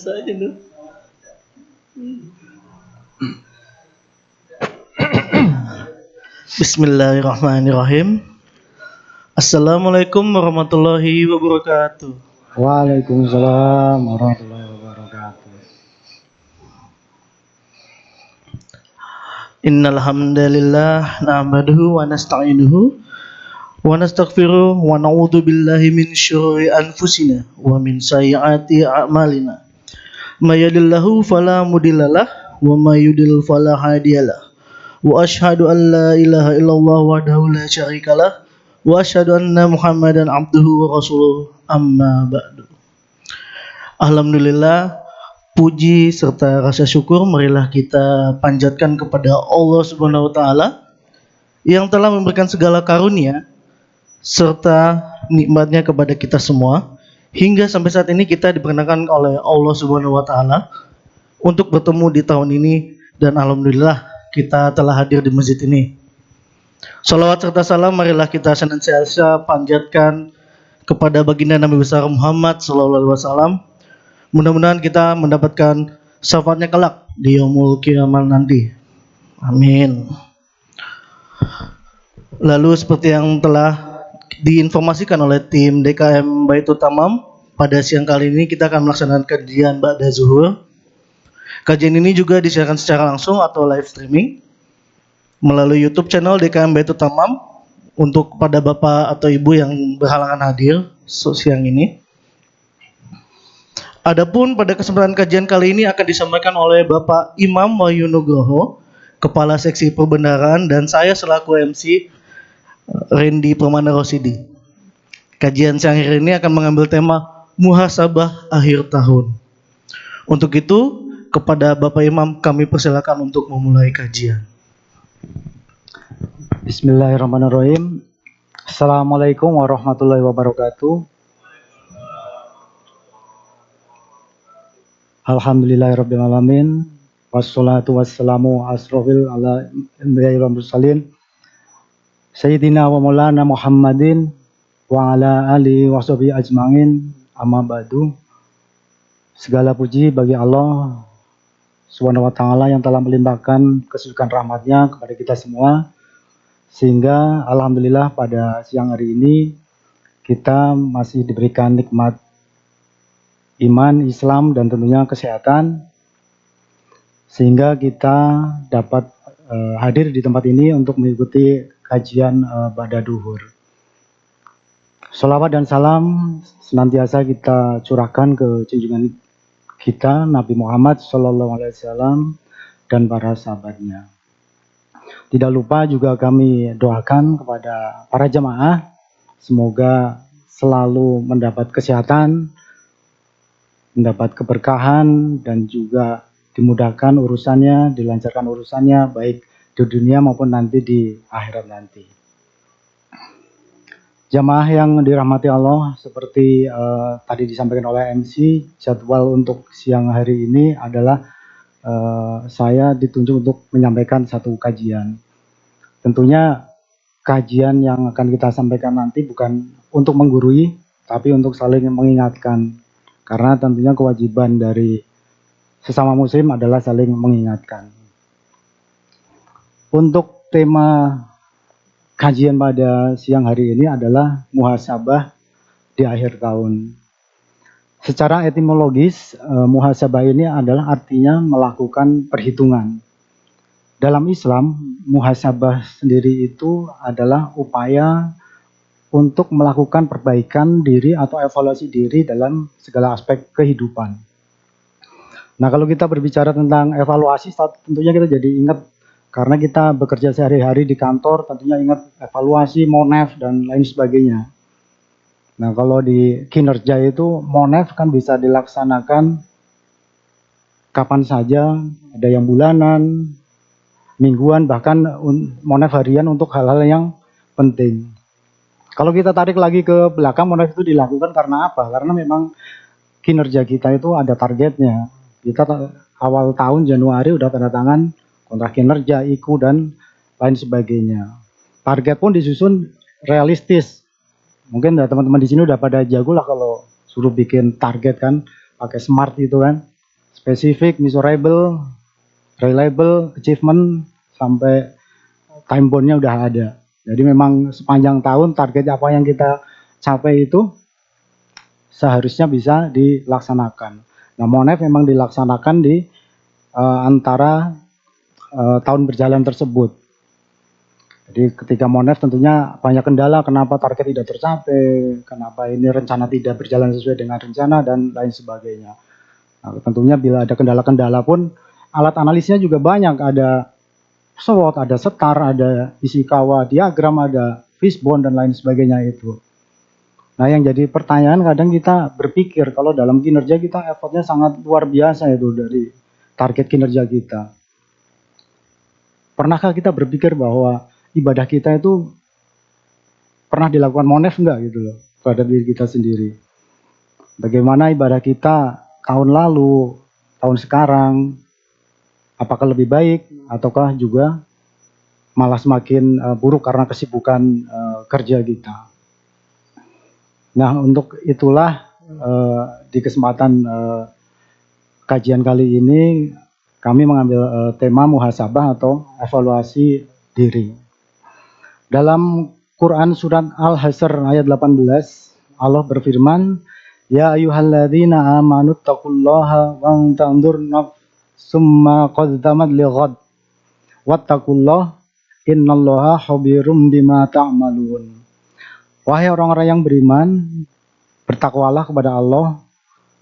Bisa aja tuh. Bismillahirrahmanirrahim. Assalamualaikum warahmatullahi wabarakatuh. Waalaikumsalam warahmatullahi wabarakatuh. Innal hamdalillah nahmaduhu wa nasta'inuhu wa nastaghfiruh wa na'udzu billahi min syururi anfusina wa min sayyiati a'malina. May yahdihillahu fala mudhillalah wa may yudlil fala hadiyalah. Wa asyhadu an la ilaha illallah wahdahu la syarikalah wa asyhadu anna Muhammadan abduhu wa rasuluh amma ba'du. Alhamdulillah, puji serta rasa syukur marilah kita panjatkan kepada Allah Subhanahu wa taala yang telah memberikan segala karunia serta nikmatnya kepada kita semua hingga sampai saat ini kita diperkenankan oleh Allah Subhanahu wa taala untuk bertemu di tahun ini, dan alhamdulillah kita telah hadir di masjid ini. Salawat serta salam marilah kita senantiasa panjatkan kepada baginda Nabi besar Muhammad sallallahu alaihi wasallam. Mudah-mudahan kita mendapatkan syafaatnya kelak di yaumul qiyamah nanti. Amin. Lalu seperti yang telah diinformasikan oleh tim DKM Baitul Tamam, pada siang kali ini kita akan melaksanakan kajian ba'da zuhur. Kajian ini juga disiarkan secara langsung atau live streaming melalui YouTube channel DKM Baitul Tamam untuk pada bapak atau ibu yang berhalangan hadir siang ini. Adapun pada kesempatan kajian kali ini akan disampaikan oleh Bapak Imam Wahyu Nugroho, Kepala Seksi Perbendaharaan, dan saya selaku MC Randy Permana Rosidi. Kajian siang hari ini akan mengambil tema muhasabah akhir tahun. Untuk itu, kepada Bapak Imam kami persilakan untuk memulai kajian. Bismillahirrahmanirrahim. Assalamualaikum warahmatullahi wabarakatuh. Alhamdulillahirrabbilalamin. Wassalatu wassalamu asrofil ala anbiya'i wal mursalin Sayyidina wa maulana Muhammadin wa ala alihi wa sahbihi ajma'in, amma ba'du. Segala puji bagi Allah Subhanahu wa ta'ala yang telah melimpahkan kesukaan rahmatnya kepada kita semua, sehingga alhamdulillah pada siang hari ini kita masih diberikan nikmat iman, Islam, dan tentunya kesehatan, sehingga kita dapat hadir di tempat ini untuk mengikuti kajian ba'da duhur. Sholawat dan salam senantiasa kita curahkan ke junjungan kita Nabi Muhammad SAW dan para sahabatnya. Tidak lupa juga kami doakan kepada para jamaah, semoga selalu mendapat kesehatan, mendapat keberkahan, dan juga dimudahkan urusannya, dilancarkan urusannya, baik di dunia maupun nanti di akhirat nanti. Jamaah yang dirahmati Allah, seperti tadi disampaikan oleh MC, jadwal untuk siang hari ini adalah saya ditunjuk untuk menyampaikan satu kajian. Tentunya kajian yang akan kita sampaikan nanti bukan untuk menggurui, tapi untuk saling mengingatkan. Karena tentunya kewajiban dari sesama muslim adalah saling mengingatkan. Untuk tema kajian pada siang hari ini adalah muhasabah di akhir tahun. Secara etimologis, muhasabah ini adalah artinya melakukan perhitungan. Dalam Islam, muhasabah sendiri itu adalah upaya untuk melakukan perbaikan diri atau evaluasi diri dalam segala aspek kehidupan. Nah, kalau kita berbicara tentang evaluasi, tentunya kita jadi ingat, karena kita bekerja sehari-hari di kantor, tentunya ingat evaluasi, monef, dan lain sebagainya. Nah, kalau di kinerja itu, monef kan bisa dilaksanakan kapan saja, ada yang bulanan, mingguan, bahkan monef harian untuk hal-hal yang penting. Kalau kita tarik lagi ke belakang, monef itu dilakukan karena apa? Karena memang kinerja kita itu ada targetnya. Kita awal tahun Januari udah tanda tangan kontrak kinerja, IKU, dan lain sebagainya. Target pun disusun realistis. Mungkin teman-teman di sini udah pada jago lah kalau suruh bikin target kan, pakai SMART itu kan. spesifik, measurable, reliable, achievement, sampai time bound-nya udah ada. Jadi memang sepanjang tahun target apa yang kita capai itu seharusnya bisa dilaksanakan. Nah, Monef memang dilaksanakan di antara tahun berjalan tersebut. Jadi ketika Monef tentunya banyak kendala, kenapa target tidak tercapai, kenapa ini rencana tidak berjalan sesuai dengan rencana, dan lain sebagainya. Nah, tentunya bila ada kendala-kendala pun, alat analisnya juga banyak, ada SWOT, ada STAR, ada Ishikawa diagram, ada fishbone, dan lain sebagainya itu. Nah, yang jadi pertanyaan kadang kita berpikir kalau dalam kinerja kita effortnya sangat luar biasa itu dari target kinerja kita. Pernahkah kita berpikir bahwa ibadah kita itu pernah dilakukan Monef enggak gitu loh pada diri kita sendiri? Bagaimana ibadah kita tahun lalu, tahun sekarang, apakah lebih baik ataukah juga malah semakin buruk karena kesibukan kerja kita? Nah, untuk itulah di kesempatan kajian kali ini kami mengambil tema muhasabah atau evaluasi diri. Dalam Quran surat Al-Hasr ayat 18, Allah berfirman, "Ya ayyuhalladzina amanu taqullaha wa tanzur nafsum ma qaddamat lighad wattaqullaha innallaha khabirum bima ta'malun." Wahai orang-orang yang beriman, bertakwalah kepada Allah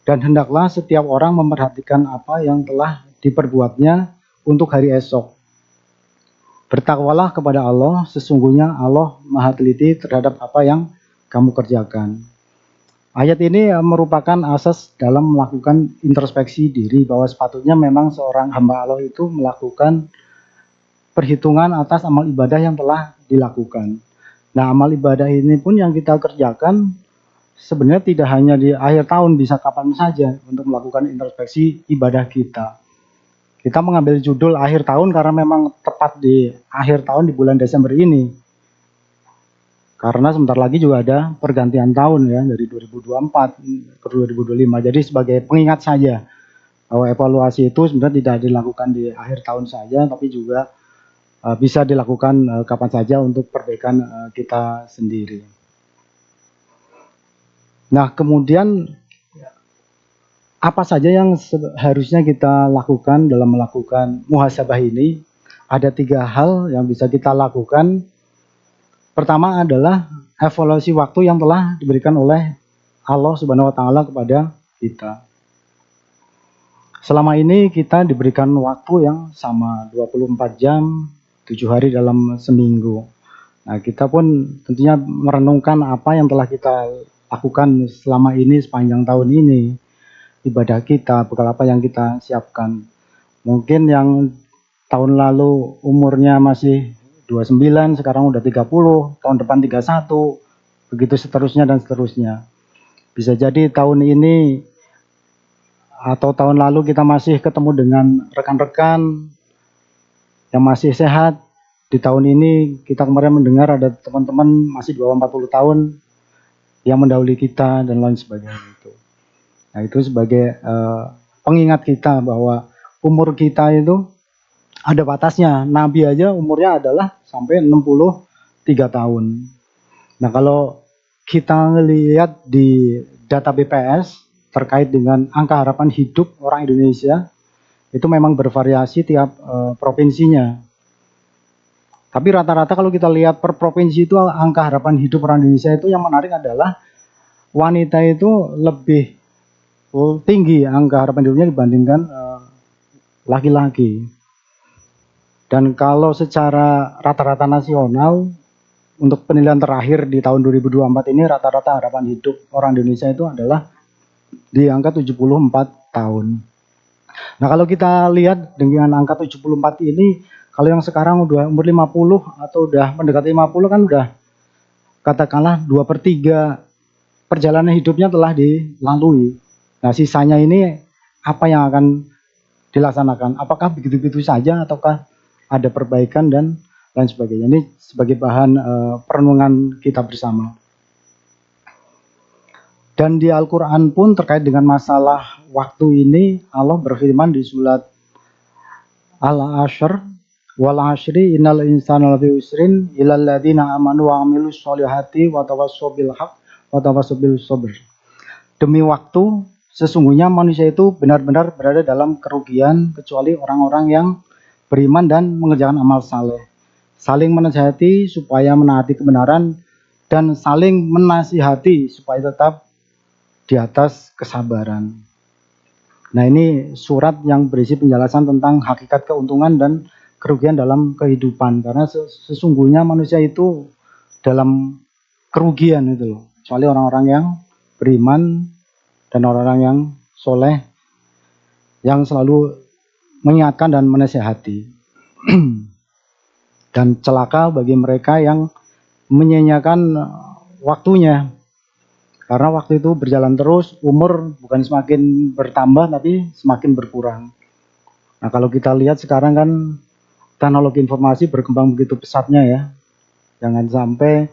dan hendaklah setiap orang memperhatikan apa yang telah diperbuatnya untuk hari esok. Bertakwalah kepada Allah, sesungguhnya Allah Maha teliti terhadap apa yang kamu kerjakan. Ayat ini merupakan asas dalam melakukan introspeksi diri, bahwa sepatutnya memang seorang hamba Allah itu melakukan perhitungan atas amal ibadah yang telah dilakukan. Nah, amal ibadah ini pun yang kita kerjakan sebenarnya tidak hanya di akhir tahun, bisa kapan saja untuk melakukan introspeksi ibadah kita. Kita mengambil judul akhir tahun karena memang tepat di akhir tahun di bulan Desember ini. Karena sebentar lagi juga ada pergantian tahun ya, dari 2024 ke 2025. Jadi sebagai pengingat saja bahwa evaluasi itu sebenarnya tidak dilakukan di akhir tahun saja, tapi juga bisa dilakukan kapan saja untuk perbaikan kita sendiri. Nah, kemudian apa saja yang harusnya kita lakukan dalam melakukan muhasabah ini? Ada 3 hal yang bisa kita lakukan. Pertama adalah evaluasi waktu yang telah diberikan oleh Allah Subhanahu wa taala kepada kita. Selama ini kita diberikan waktu yang sama, 24 jam, 7 hari dalam seminggu. Nah, kita pun tentunya merenungkan apa yang telah kita lakukan selama ini sepanjang tahun ini. Ibadah kita, bekal apa yang kita siapkan. Mungkin yang tahun lalu umurnya masih 29, sekarang udah 30, tahun depan 31, begitu seterusnya dan seterusnya. Bisa jadi tahun ini atau tahun lalu kita masih ketemu dengan rekan-rekan yang masih sehat. Di tahun ini kita kemarin mendengar ada teman-teman masih di bawah 40 tahun yang mendahului kita dan lain sebagainya itu. Nah, itu sebagai pengingat kita bahwa umur kita itu ada batasnya. Nabi aja umurnya adalah sampai 63 tahun. Nah, kalau kita ngelihat di data BPS terkait dengan angka harapan hidup orang Indonesia, itu memang bervariasi tiap provinsinya. Tapi rata-rata kalau kita lihat per provinsi itu angka harapan hidup orang Indonesia itu yang menarik adalah wanita itu lebih tinggi angka harapan hidupnya dibandingkan laki-laki. Dan kalau secara rata-rata nasional untuk penilaian terakhir di tahun 2024 ini rata-rata harapan hidup orang Indonesia itu adalah di angka 74 tahun. Nah, kalau kita lihat dengan angka 74 ini, kalau yang sekarang udah umur 50 atau udah mendekati 50 kan udah katakanlah 2/3 perjalanan hidupnya telah dilalui. Nah, sisanya ini apa yang akan dilaksanakan? Apakah begitu-begitu saja ataukah ada perbaikan dan lain sebagainya? Ini sebagai bahan perenungan kita bersama. Dan di Al-Quran pun terkait dengan masalah waktu ini Allah berfirman di surat Al-Ashr, wal ashri innal insana lafi usrin illal ladzina amanu wa amilus sholihati wa tawassaw bil haqq wa tawassaw bil sabr. Demi waktu, sesungguhnya manusia itu benar-benar berada dalam kerugian kecuali orang-orang yang beriman dan mengerjakan amal saleh, saling menasihati supaya menaati kebenaran, dan saling menasihati supaya tetap di atas kesabaran. Nah, ini surat yang berisi penjelasan tentang hakikat keuntungan dan kerugian dalam kehidupan, karena sesungguhnya manusia itu dalam kerugian itu loh, kecuali orang-orang yang beriman dan orang-orang yang soleh yang selalu mengingatkan dan menasihati. Dan celaka bagi mereka yang menyia-nyiakan waktunya, karena waktu itu berjalan terus, umur bukan semakin bertambah tapi semakin berkurang. Nah, kalau kita lihat sekarang kan teknologi informasi berkembang begitu pesatnya ya. Jangan sampai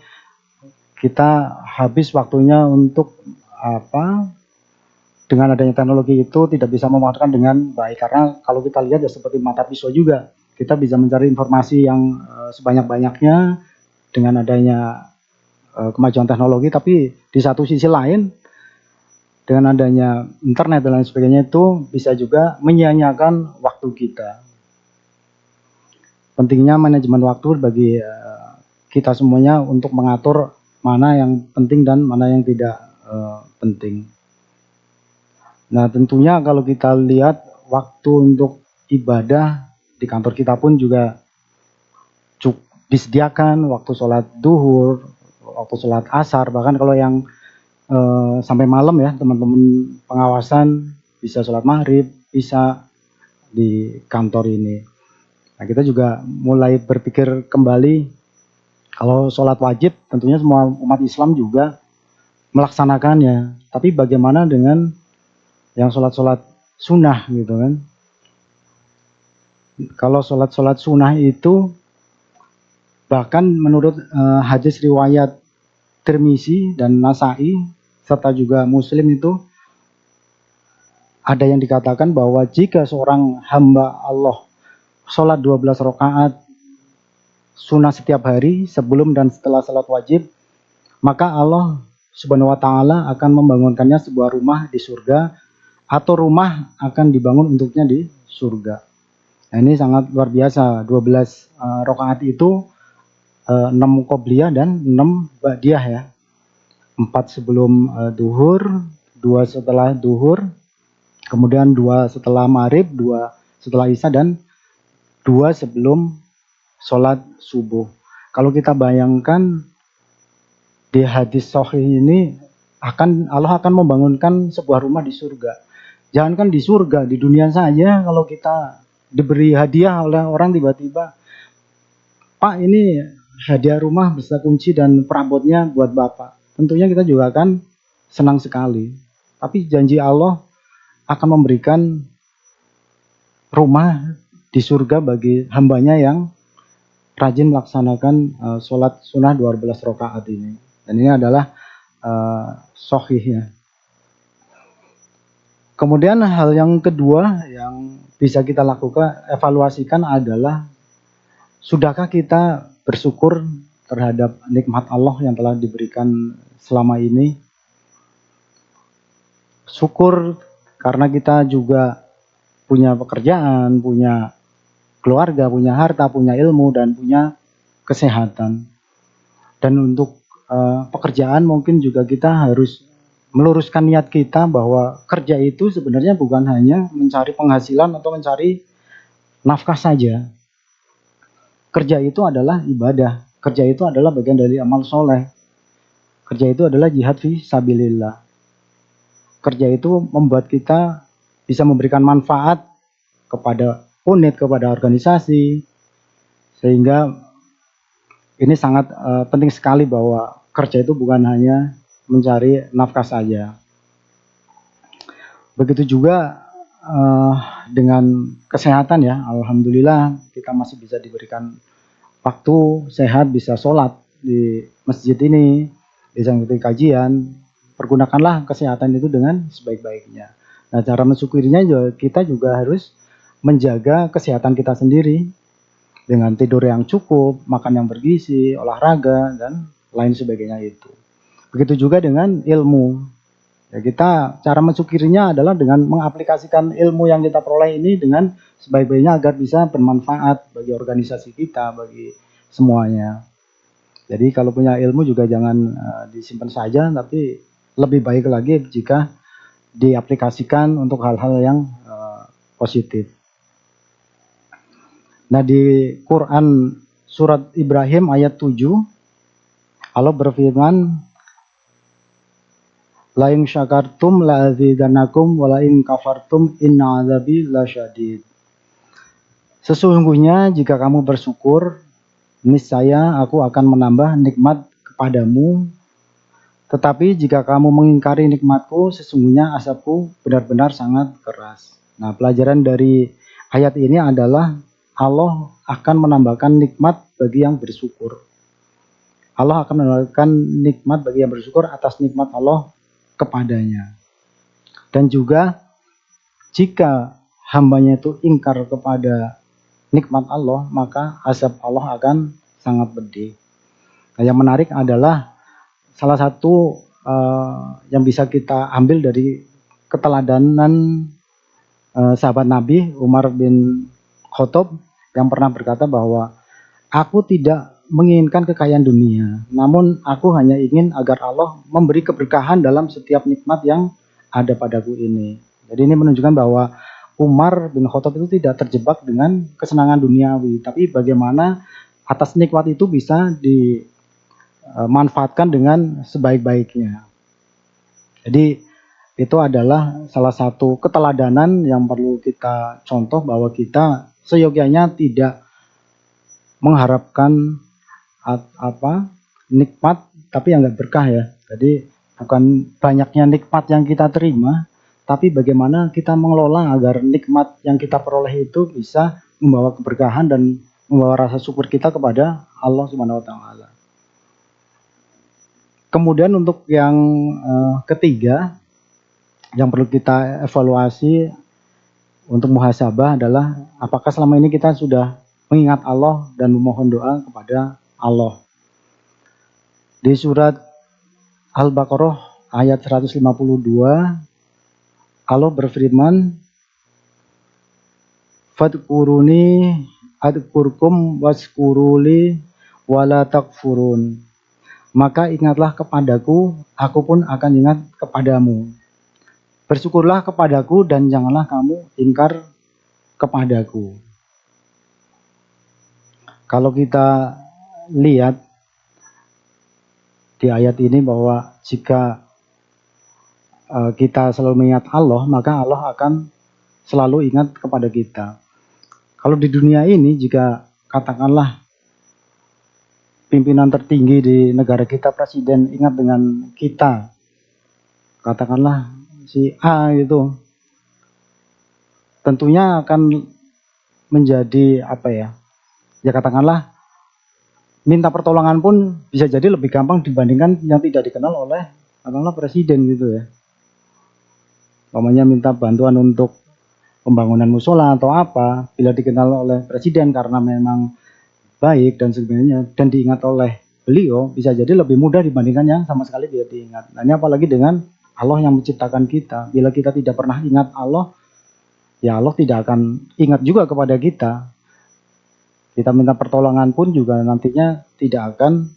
kita habis waktunya untuk dengan adanya teknologi itu tidak bisa memanfaatkan dengan baik, karena kalau kita lihat ya seperti mata pisau juga, kita bisa mencari informasi yang sebanyak-banyaknya dengan adanya kemajuan teknologi, tapi di satu sisi lain dengan adanya internet dan lain sebagainya itu bisa juga menyia-nyiakan waktu kita. Pentingnya manajemen waktu bagi kita semuanya untuk mengatur mana yang penting dan mana yang tidak penting. Nah, tentunya kalau kita lihat waktu untuk ibadah di kantor kita pun juga disediakan waktu sholat duhur, waktu sholat asar, bahkan kalau yang sampai malam ya, teman-teman pengawasan bisa sholat maghrib, bisa di kantor ini. Nah, kita juga mulai berpikir kembali, kalau sholat wajib tentunya semua umat Islam juga melaksanakannya, tapi bagaimana dengan yang sholat-sholat sunnah gitu kan? Kalau sholat-sholat sunnah itu bahkan menurut hadis riwayat Tirmizi dan Nasai serta juga Muslim itu ada yang dikatakan bahwa jika seorang hamba Allah sholat 12 rakaat sunnah setiap hari sebelum dan setelah sholat wajib, maka Allah Subhanahu wa Ta'ala akan membangunkannya sebuah rumah di surga, atau rumah akan dibangun untuknya di surga. Nah, ini sangat luar biasa. 12 rakaat itu 6 qobliyah dan 6 ba'diyah ya. 4 sebelum duhur, 2 setelah duhur, kemudian 2 setelah maghrib, 2 setelah isya, dan 2 sebelum sholat subuh. Kalau kita bayangkan di hadis sahih ini, Allah akan membangunkan sebuah rumah di surga. Jangankan di surga, di dunia saja kalau kita diberi hadiah oleh orang tiba-tiba, Pak ini hadiah rumah beserta kunci dan perabotnya buat Bapak, tentunya kita juga akan senang sekali. Tapi janji Allah akan memberikan rumah di surga bagi hambanya yang rajin melaksanakan sholat sunnah 12 rakaat ini. Dan ini adalah sahih ya. Kemudian hal yang kedua yang bisa kita lakukan, evaluasikan adalah, sudahkah kita bersyukur terhadap nikmat Allah yang telah diberikan selama ini? Syukur karena kita juga punya pekerjaan, punya keluarga, punya harta, punya ilmu, dan punya kesehatan. Dan untuk pekerjaan mungkin juga kita harus meluruskan niat kita bahwa kerja itu sebenarnya bukan hanya mencari penghasilan atau mencari nafkah saja. Kerja itu adalah ibadah. Kerja itu adalah bagian dari amal soleh. Kerja itu adalah jihad fi sabilillah. Kerja itu membuat kita bisa memberikan manfaat kepada unit, kepada organisasi, sehingga ini sangat penting sekali bahwa kerja itu bukan hanya mencari nafkah saja. Begitu juga dengan kesehatan ya, alhamdulillah kita masih bisa diberikan waktu sehat, bisa sholat di masjid ini, bisa mengikuti kajian. Pergunakanlah kesehatan itu dengan sebaik-baiknya. Nah, cara mensyukurinya juga kita juga harus menjaga kesehatan kita sendiri dengan tidur yang cukup, makan yang bergizi, olahraga, dan lain sebagainya itu. Begitu juga dengan ilmu. Ya, kita cara mensyukurinya adalah dengan mengaplikasikan ilmu yang kita peroleh ini dengan sebaik-baiknya agar bisa bermanfaat bagi organisasi kita, bagi semuanya. Jadi kalau punya ilmu juga jangan disimpan saja, tapi lebih baik lagi jika diaplikasikan untuk hal-hal yang positif. Nah, di Quran surat Ibrahim ayat 7, Allah berfirman, la in syakartum la azidannakum wa la in kafartum inna azabi lasyadid. Sesungguhnya jika kamu bersyukur, niscaya aku akan menambah nikmat kepadamu. Tetapi jika kamu mengingkari nikmatku, sesungguhnya azabku benar-benar sangat keras. Nah, pelajaran dari ayat ini adalah Allah akan menambahkan nikmat bagi yang bersyukur. Allah akan menambahkan nikmat bagi yang bersyukur atas nikmat Allah kepadanya. Dan juga jika hambanya itu ingkar kepada nikmat Allah, maka azab Allah akan sangat pedih. Nah, yang menarik adalah salah satu yang bisa kita ambil dari keteladanan sahabat Nabi Umar bin Khattab yang pernah berkata bahwa aku tidak menginginkan kekayaan dunia, namun aku hanya ingin agar Allah memberi keberkahan dalam setiap nikmat yang ada padaku ini. Jadi ini menunjukkan bahwa Umar bin Khattab itu tidak terjebak dengan kesenangan duniawi, tapi bagaimana atas nikmat itu bisa dimanfaatkan dengan sebaik-baiknya. Jadi itu adalah salah satu keteladanan yang perlu kita contoh bahwa kita seyogyanya tidak mengharapkan nikmat tapi yang nggak berkah ya. Jadi bukan banyaknya nikmat yang kita terima, tapi bagaimana kita mengelola agar nikmat yang kita peroleh itu bisa membawa keberkahan dan membawa rasa syukur kita kepada Allah Subhanahu wa taala. Kemudian untuk yang ketiga yang perlu kita evaluasi untuk muhasabah adalah apakah selama ini kita sudah mengingat Allah dan memohon doa kepada Allah. Di surat Al-Baqarah ayat 152 Allah berfirman, fadkuruni adkurkum waskuruli wala takfurun. Maka ingatlah kepadaku, aku pun akan ingat kepadamu. Bersyukurlah kepadaku dan janganlah kamu ingkar kepadaku. Kalau kita lihat di ayat ini bahwa jika kita selalu mengingat Allah, maka Allah akan selalu ingat kepada kita. Kalau di dunia ini, jika katakanlah pimpinan tertinggi di negara kita, presiden, ingat dengan kita, katakanlah si A itu, tentunya akan menjadi ya katakanlah minta pertolongan pun bisa jadi lebih gampang dibandingkan yang tidak dikenal oleh katakanlah presiden gitu ya. Umpamanya minta bantuan untuk pembangunan musola atau apa, bila dikenal oleh presiden karena memang baik dan sebagainya dan diingat oleh beliau, bisa jadi lebih mudah dibandingkan yang sama sekali tidak diingat. Nah, ini apalagi dengan Allah yang menciptakan kita. Bila kita tidak pernah ingat Allah, ya Allah tidak akan ingat juga kepada kita. Kita minta pertolongan pun juga nantinya tidak akan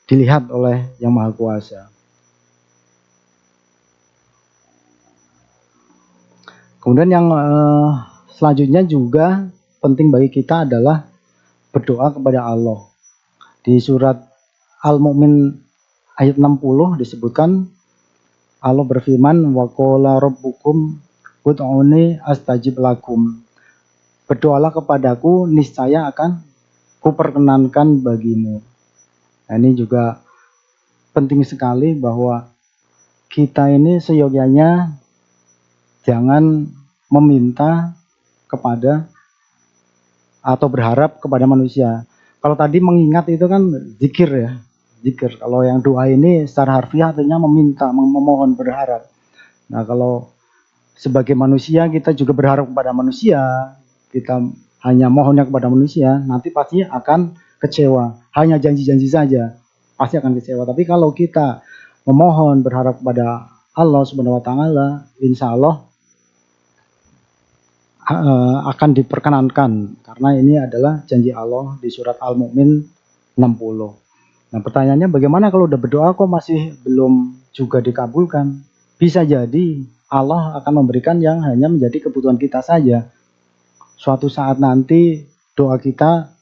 dilihat oleh Yang Maha Kuasa. Kemudian yang selanjutnya juga penting bagi kita adalah berdoa kepada Allah. Di surat Al-Mu'min ayat 60 disebutkan Allah berfirman, wa qala rabbukum ud'uni astajib lakum. Berdoalah kepadaku, niscaya akan kuperkenankan bagimu. Nah, ini juga penting sekali bahwa kita ini seyogyanya jangan meminta kepada atau berharap kepada manusia. Kalau tadi mengingat itu kan zikir ya, zikir. Kalau yang doa ini secara harfiah artinya meminta, memohon, berharap. Nah, kalau sebagai manusia kita juga berharap kepada manusia, kita hanya mohonnya kepada manusia, nanti pasti akan kecewa. Hanya janji-janji saja, pasti akan kecewa. Tapi kalau kita memohon berharap kepada Allah Subhanahu wa taala, insya Allah akan diperkenankan, karena ini adalah janji Allah di surat Al-Mu'min 60. Nah, pertanyaannya bagaimana kalau udah berdoa kok masih belum juga dikabulkan? Bisa jadi Allah akan memberikan yang hanya menjadi kebutuhan kita saja. Suatu saat nanti doa kita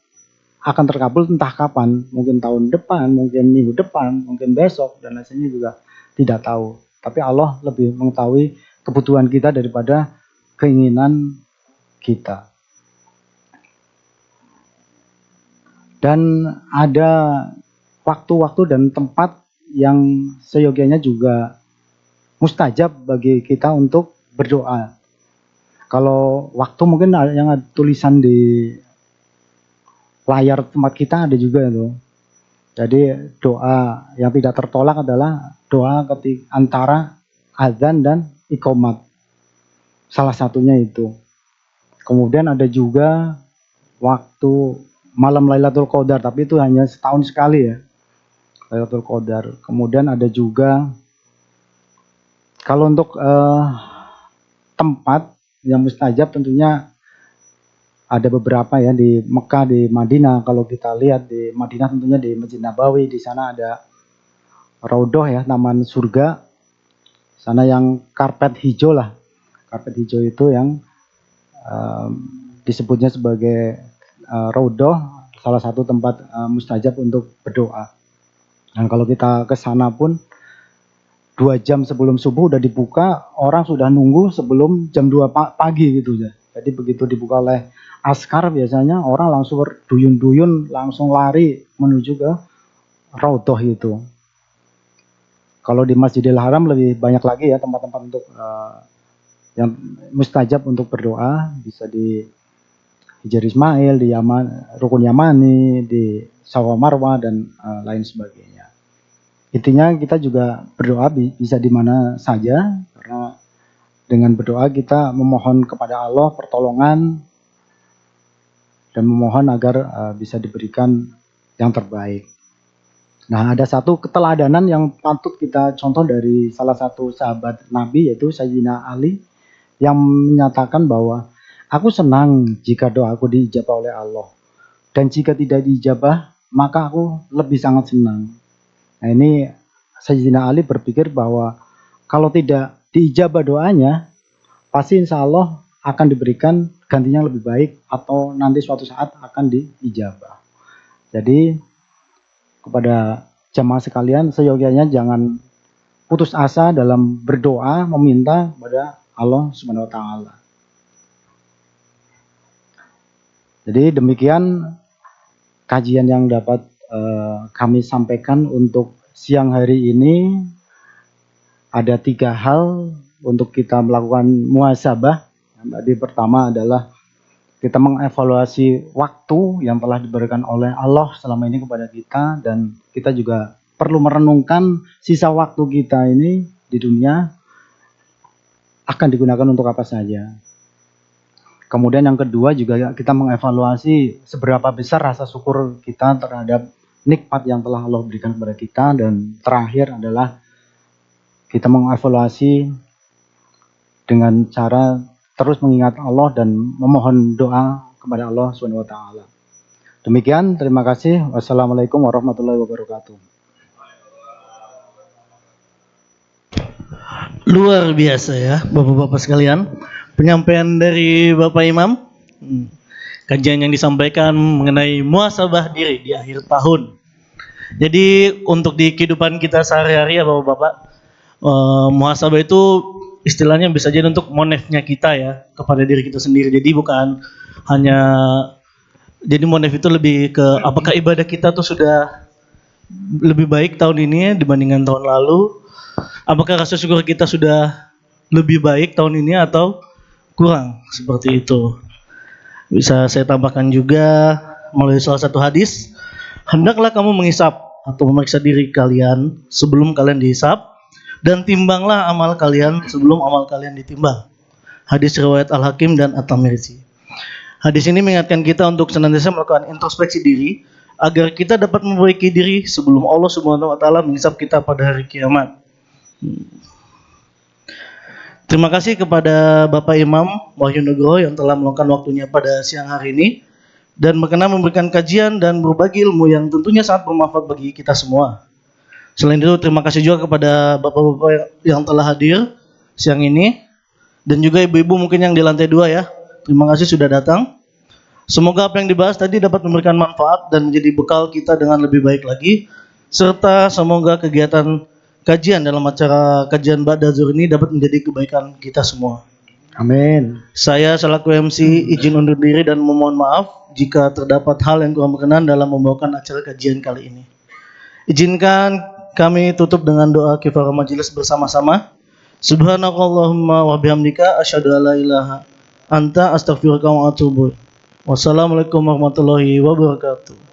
akan terkabul entah kapan, mungkin tahun depan, mungkin minggu depan, mungkin besok, dan lainnya juga tidak tahu. Tapi Allah lebih mengetahui kebutuhan kita daripada keinginan kita. Dan ada waktu-waktu dan tempat yang seyogianya juga mustajab bagi kita untuk berdoa. Kalau waktu mungkin yang ada tulisan di layar tempat kita ada juga itu. Jadi doa yang tidak tertolak adalah doa ketika antara azan dan iqomat. Salah satunya itu. Kemudian ada juga waktu malam Lailatul Qadar, tapi itu hanya setahun sekali ya, Lailatul Qadar. Kemudian ada juga kalau untuk tempat yang mustajab tentunya ada beberapa ya, di Mekah, di Madinah. Kalau kita lihat di Madinah tentunya di Masjid Nabawi, di sana ada Raudhah ya, taman surga. Sana yang karpet hijau lah. Karpet hijau itu yang disebutnya sebagai Raudhah, salah satu tempat mustajab untuk berdoa. Dan kalau kita ke sana pun 2 jam sebelum subuh udah dibuka, orang sudah nunggu sebelum jam 2 pagi gitu ya. Jadi begitu dibuka oleh askar, biasanya orang langsung berduyun-duyun, langsung lari menuju ke Raudhah itu. Kalau di Masjidil Haram lebih banyak lagi ya tempat-tempat untuk yang mustajab untuk berdoa, bisa di Hijar Ismail, di Rukun Yamani, di Safa Marwah, dan lain sebagainya. Intinya kita juga berdoa bisa di mana saja, karena dengan berdoa kita memohon kepada Allah pertolongan dan memohon agar bisa diberikan yang terbaik. Nah, ada satu keteladanan yang patut kita contoh dari salah satu sahabat Nabi, yaitu Sayyidina Ali, yang menyatakan bahwa aku senang jika doaku diijabah oleh Allah, dan jika tidak diijabah maka aku lebih sangat senang. Nah, ini Sayyidina Ali berpikir bahwa kalau tidak diijabah doanya, pasti insya Allah akan diberikan gantinya lebih baik, atau nanti suatu saat akan diijabah. Jadi kepada jamaah sekalian, seyogianya jangan putus asa dalam berdoa meminta kepada Allah Subhanahu wa taala. Jadi demikian kajian yang dapat kami sampaikan untuk siang hari ini. Ada 3 hal untuk kita melakukan muhasabah. Yang tadi pertama adalah kita mengevaluasi waktu yang telah diberikan oleh Allah selama ini kepada kita, dan kita juga perlu merenungkan sisa waktu kita ini di dunia akan digunakan untuk apa saja. Kemudian yang kedua juga kita mengevaluasi seberapa besar rasa syukur kita terhadap nikmat yang telah Allah berikan kepada kita. Dan terakhir adalah kita mengevaluasi dengan cara terus mengingat Allah dan memohon doa kepada Allah Subhanahu wa taala. Demikian, terima kasih. Wassalamualaikum warahmatullahi wabarakatuh. Luar biasa ya Bapak-bapak sekalian, penyampaian dari Bapak Imam. Kajian yang disampaikan mengenai muhasabah diri di akhir tahun. Jadi untuk di kehidupan kita sehari-hari ya Bapak-bapak, muhasabah itu istilahnya bisa jadi untuk monefnya kita ya, kepada diri kita sendiri. Jadi bukan hanya, jadi monef itu lebih ke apakah ibadah kita tuh sudah lebih baik tahun ini dibandingkan tahun lalu. Apakah rasa syukur kita sudah lebih baik tahun ini atau kurang, seperti itu. Bisa saya tambahkan juga melalui salah satu hadis, hendaklah kamu menghisap atau memeriksa diri kalian sebelum kalian dihisap, dan timbanglah amal kalian sebelum amal kalian ditimbang. Hadis riwayat Al-Hakim dan At-Tirmidzi. Hadis ini mengingatkan kita untuk senantiasa melakukan introspeksi diri agar kita dapat memperbaiki diri sebelum Allah Subhanahu wa taala menghisab kita pada hari kiamat. Terima kasih kepada Bapak Imam Wahyu Nugroho yang telah meluangkan waktunya pada siang hari ini dan berkenan memberikan kajian dan berbagi ilmu yang tentunya sangat bermanfaat bagi kita semua. Selain itu, terima kasih juga kepada bapak-bapak yang telah hadir siang ini dan juga ibu-ibu mungkin yang di lantai 2 ya. Terima kasih sudah datang. Semoga apa yang dibahas tadi dapat memberikan manfaat dan menjadi bekal kita dengan lebih baik lagi, serta semoga kegiatan kajian dalam acara kajian Ba'da Zuhur ini dapat menjadi kebaikan kita semua. Amin. Saya selaku MC izin undur diri dan memohon maaf jika terdapat hal yang kurang berkenan dalam membawakan acara kajian kali ini. Izinkan kami tutup dengan doa kifarah majelis bersama-sama. Subhanakallahumma wa bihamdika asyhadu an la ilaha anta astaghfiruka wa atubu ilaik. Wassalamualaikum warahmatullahi wabarakatuh.